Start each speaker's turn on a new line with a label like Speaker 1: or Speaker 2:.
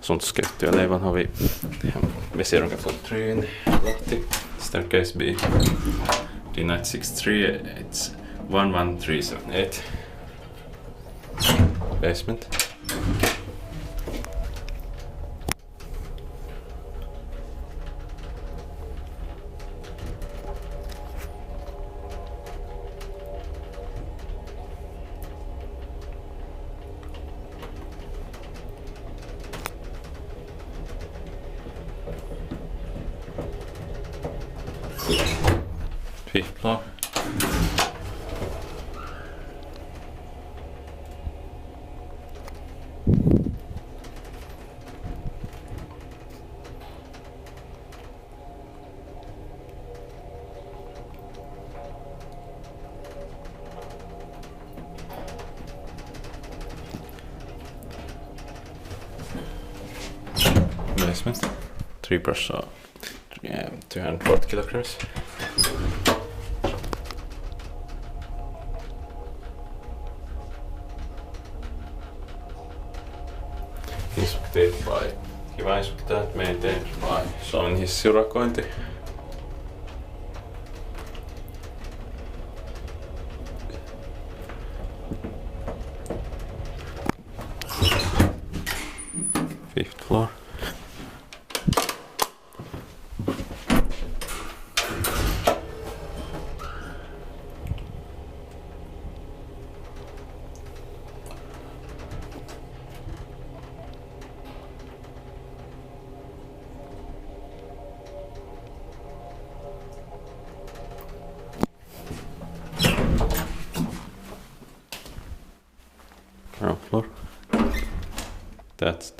Speaker 1: Sånt skelettlevan har vi Vesijärvenkatu 3 Lahti. Staircase B D963, it's 11378. Basement. Fifth floor. Basement. 3 brush, 240 kilograms. Kiva inspekteet maintained by Suomen hissiurakointi. Fifth floor. Ground floor. That's